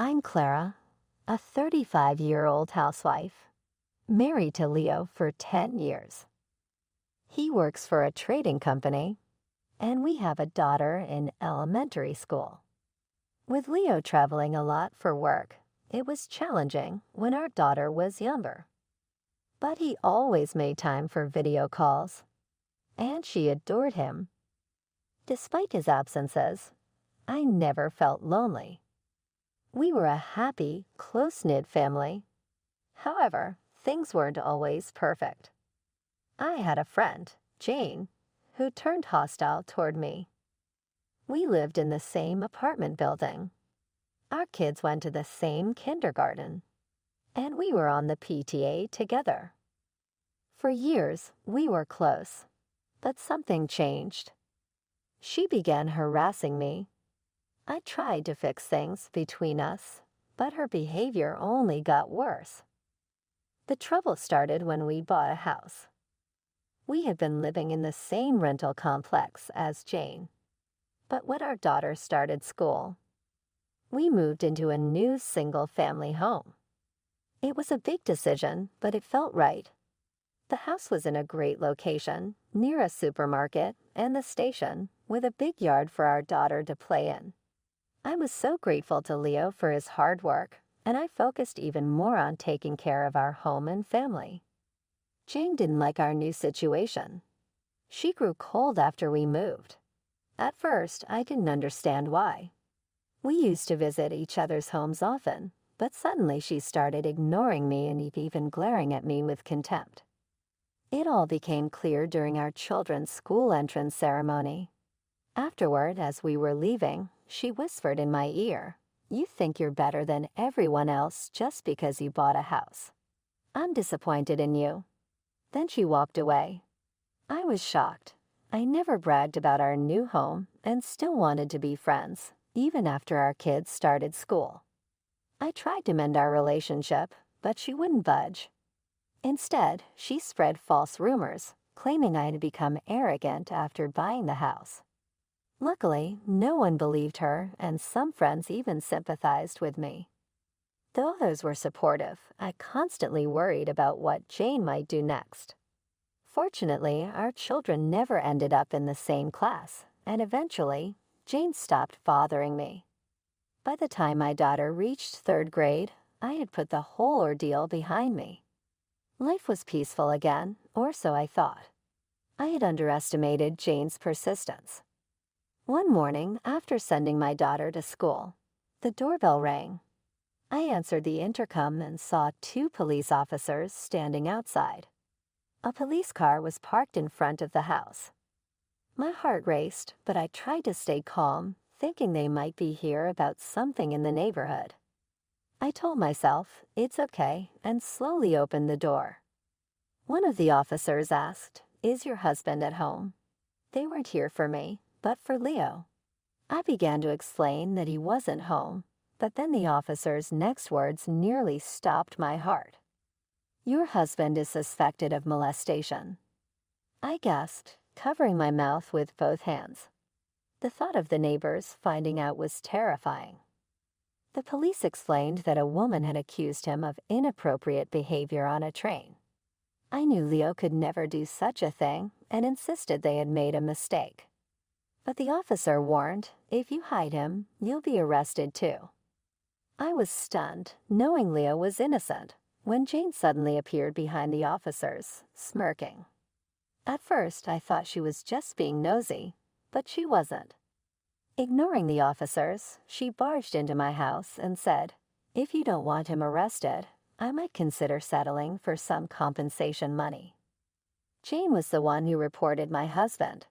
I'm Clara, a 35-year-old housewife, married to Leo for 10 years. He works for a trading company, and we have a daughter in elementary school. With Leo traveling a lot for work, it was challenging when our daughter was younger. But he always made time for video calls, and she adored him. Despite his absences, I never felt lonely. We were a happy, close-knit family. However, things weren't always perfect. I had a friend, Jane, who turned hostile toward me. We lived in the same apartment building. Our kids went to the same kindergarten, and we were on the PTA together. For years, we were close, but something changed. She began harassing me. I tried to fix things between us, but her behavior only got worse. The trouble started when we bought a house. We had been living in the same rental complex as Jane, but when our daughter started school, we moved into a new single-family home. It was a big decision, but it felt right. The house was in a great location, near a supermarket and the station, with a big yard for our daughter to play in. I was so grateful to Leo for his hard work, and I focused even more on taking care of our home and family. Jane didn't like our new situation. She grew cold after we moved. At first, I didn't understand why. We used to visit each other's homes often, but suddenly she started ignoring me and even glaring at me with contempt. It all became clear during our children's school entrance ceremony. Afterward, as we were leaving, she whispered in my ear, "You think you're better than everyone else just because you bought a house. I'm disappointed in you." Then she walked away. I was shocked. I never bragged about our new home and still wanted to be friends, even after our kids started school. I tried to mend our relationship, but she wouldn't budge. Instead, she spread false rumors, claiming I had become arrogant after buying the house. Luckily, no one believed her, and some friends even sympathized with me. Though others were supportive, I constantly worried about what Jane might do next. Fortunately, our children never ended up in the same class, and eventually, Jane stopped bothering me. By the time my daughter reached 3rd grade, I had put the whole ordeal behind me. Life was peaceful again, or so I thought. I had underestimated Jane's persistence. One morning, after sending my daughter to school, the doorbell rang. I answered the intercom and saw 2 police officers standing outside. A police car was parked in front of the house. My heart raced, but I tried to stay calm, thinking they might be here about something in the neighborhood. I told myself, it's okay, and slowly opened the door. One of the officers asked, "Is your husband at home?" They weren't here for me, but for Leo. I began to explain that he wasn't home, but then the officer's next words nearly stopped my heart. "Your husband is suspected of molestation." I gasped, covering my mouth with both hands. The thought of the neighbors finding out was terrifying. The police explained that a woman had accused him of inappropriate behavior on a train. I knew Leo could never do such a thing and insisted they had made a mistake. But the officer warned, "If you hide him, you'll be arrested too." I was stunned, knowing Leo was innocent, when Jane suddenly appeared behind the officers, smirking. At first, I thought she was just being nosy, but she wasn't. Ignoring the officers, she barged into my house and said, "If you don't want him arrested, I might consider settling for some compensation money." Jane was the one who reported my husband.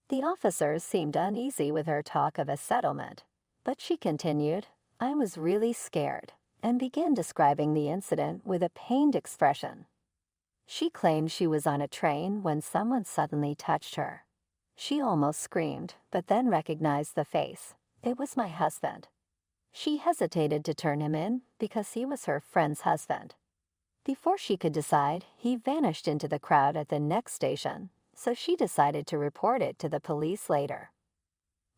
The officers seemed uneasy with her talk of a settlement, but she continued, "I was really scared," and began describing the incident with a pained expression. She claimed she was on a train when someone suddenly touched her. She almost screamed, but then recognized the face. It was my husband. She hesitated to turn him in because he was her friend's husband. Before she could decide, he vanished into the crowd at the next station, so she decided to report it to the police later.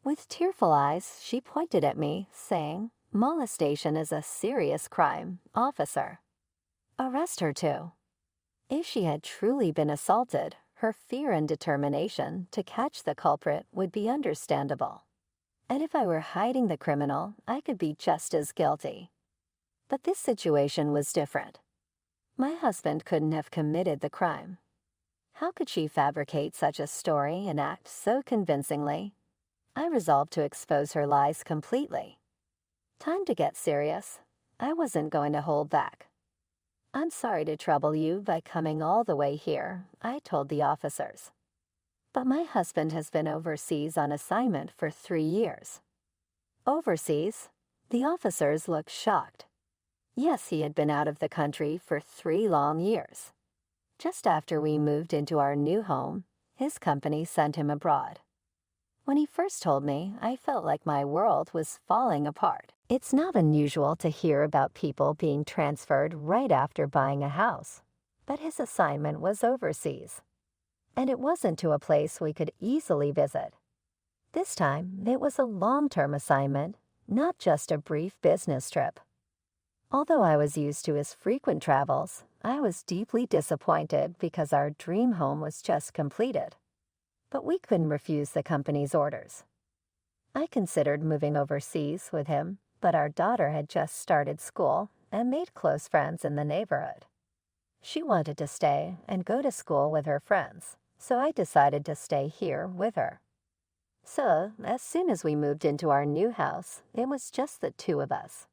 With tearful eyes, she pointed at me, saying, Molestation is a serious crime, officer. Arrest her too. If she had truly been assaulted, her fear and determination to catch the culprit would be understandable. And if I were hiding the criminal, I could be just as guilty. But this situation was different. My husband couldn't have committed the crime. How could she fabricate such a story and act so convincingly? I resolved to expose her lies completely. Time to get serious. I wasn't going to hold back. "I'm sorry to trouble you by coming all the way here," I told the officers. "But my husband has been overseas on assignment for 3 years." Overseas? The officers looked shocked. Yes, he had been out of the country for 3 long years. Just after we moved into our new home, his company sent him abroad. When he first told me, I felt like my world was falling apart. It's not unusual to hear about people being transferred right after buying a house, but his assignment was overseas. And it wasn't to a place we could easily visit. This time, it was a long-term assignment, not just a brief business trip. Although I was used to his frequent travels, I was deeply disappointed because our dream home was just completed. But we couldn't refuse the company's orders. I considered moving overseas with him, but our daughter had just started school and made close friends in the neighborhood. She wanted to stay and go to school with her friends, so I decided to stay here with her. So, as soon as we moved into our new house, it was just the 2 of us.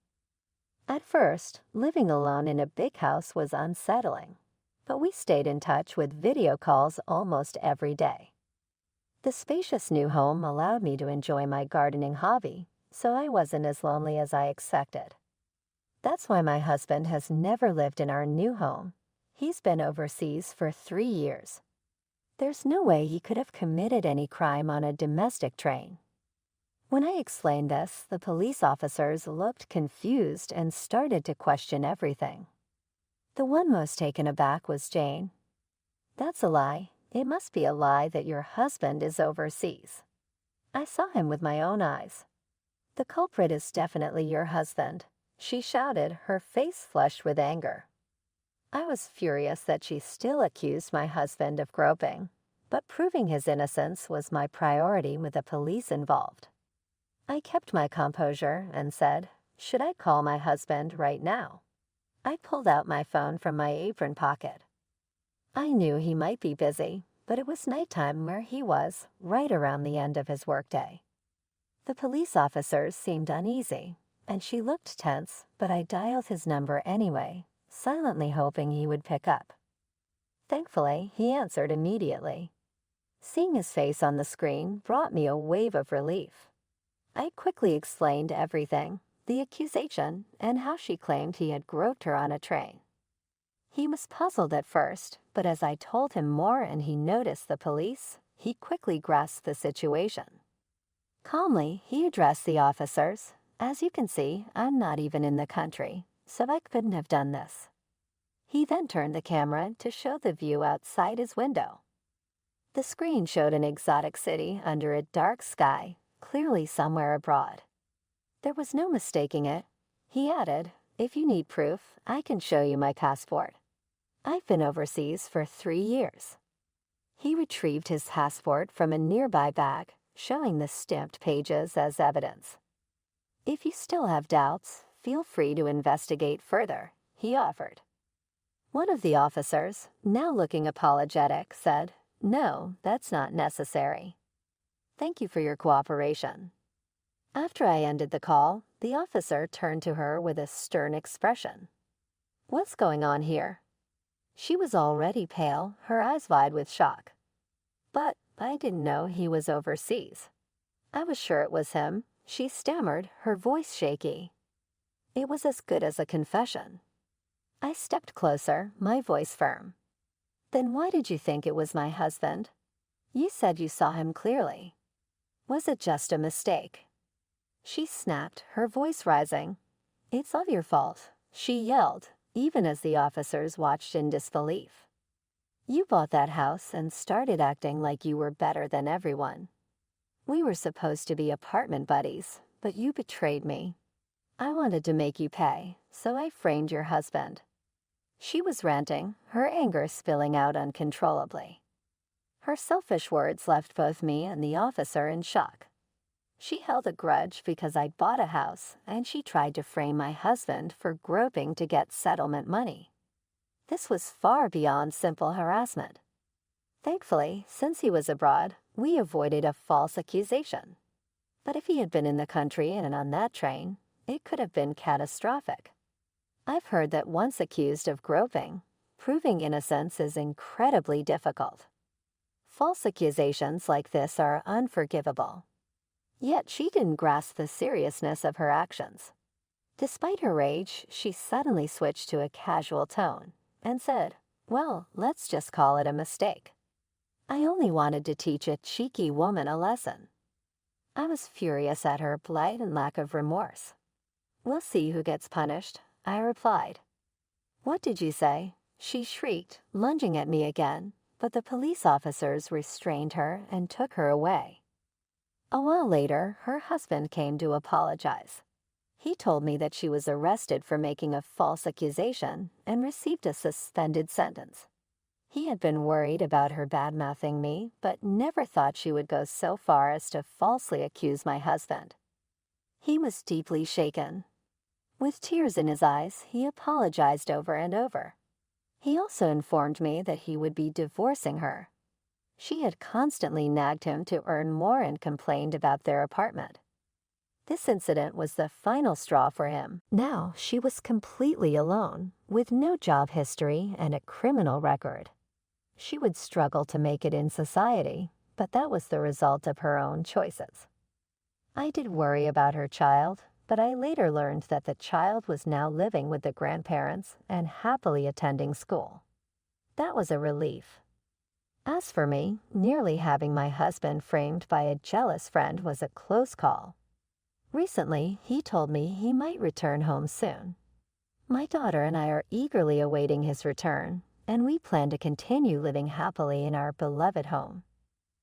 At first, living alone in a big house was unsettling, but we stayed in touch with video calls almost every day. The spacious new home allowed me to enjoy my gardening hobby, so I wasn't as lonely as I expected. That's why my husband has never lived in our new home. He's been overseas for 3 years. There's no way he could have committed any crime on a domestic train. When I explained this, the police officers looked confused and started to question everything. The one most taken aback was Jane. "That's a lie. It must be a lie that your husband is overseas. I saw him with my own eyes. The culprit is definitely your husband," she shouted, her face flushed with anger. I was furious that she still accused my husband of groping, but proving his innocence was my priority with the police involved. I kept my composure and said, "Should I call my husband right now?" I pulled out my phone from my apron pocket. I knew he might be busy, but it was nighttime where he was, right around the end of his workday. The police officers seemed uneasy, and she looked tense, but I dialed his number anyway, silently hoping he would pick up. Thankfully, he answered immediately. Seeing his face on the screen brought me a wave of relief. I quickly explained everything, the accusation, and how she claimed he had groped her on a train. He was puzzled at first, but as I told him more and he noticed the police, he quickly grasped the situation. Calmly, he addressed the officers. "As you can see, I'm not even in the country, so I couldn't have done this." He then turned the camera to show the view outside his window. The screen showed an exotic city under a dark sky, clearly somewhere abroad. There was no mistaking it. He added, "If you need proof, I can show you my passport. I've been overseas for 3 years. He retrieved his passport from a nearby bag, showing the stamped pages as evidence. "If you still have doubts, feel free to investigate further," he offered. One of the officers, now looking apologetic, said, "No, that's not necessary. Thank you for your cooperation." After I ended the call, the officer turned to her with a stern expression. "What's going on here?" She was already pale, her eyes wide with shock. "But I didn't know he was overseas." I was sure it was him. She stammered, her voice shaky. It was as good as a confession. I stepped closer, my voice firm. "Then why did you think it was my husband? You said you saw him clearly. Was it just a mistake?" She snapped, her voice rising. "It's all your fault," she yelled, even as the officers watched in disbelief. "You bought that house and started acting like you were better than everyone. We were supposed to be apartment buddies, but you betrayed me. I wanted to make you pay, so I framed your husband." She was ranting, her anger spilling out uncontrollably. Her selfish words left both me and the officer in shock. She held a grudge because I'd bought a house, and she tried to frame my husband for groping to get settlement money. This was far beyond simple harassment. Thankfully, since he was abroad, we avoided a false accusation. But if he had been in the country and on that train, it could have been catastrophic. I've heard that once accused of groping, proving innocence is incredibly difficult. False accusations like this are unforgivable. Yet she didn't grasp the seriousness of her actions. Despite her rage, she suddenly switched to a casual tone and said, "Well, let's just call it a mistake. I only wanted to teach a cheeky woman a lesson." I was furious at her plight and lack of remorse. "We'll see who gets punished," I replied. "What did you say?" she shrieked, lunging at me again, but the police officers restrained her and took her away. A while later, her husband came to apologize. He told me that she was arrested for making a false accusation and received a suspended sentence. He had been worried about her bad-mouthing me, but never thought she would go so far as to falsely accuse my husband. He was deeply shaken. With tears in his eyes, he apologized over and over. He also informed me that he would be divorcing her. She had constantly nagged him to earn more and complained about their apartment. This incident was the final straw for him. Now she was completely alone, with no job history and a criminal record. She would struggle to make it in society, but that was the result of her own choices. I did worry about her child, but I later learned that the child was now living with the grandparents and happily attending school. That was a relief. As for me, nearly having my husband framed by a jealous friend was a close call. Recently, he told me he might return home soon. My daughter and I are eagerly awaiting his return, and we plan to continue living happily in our beloved home.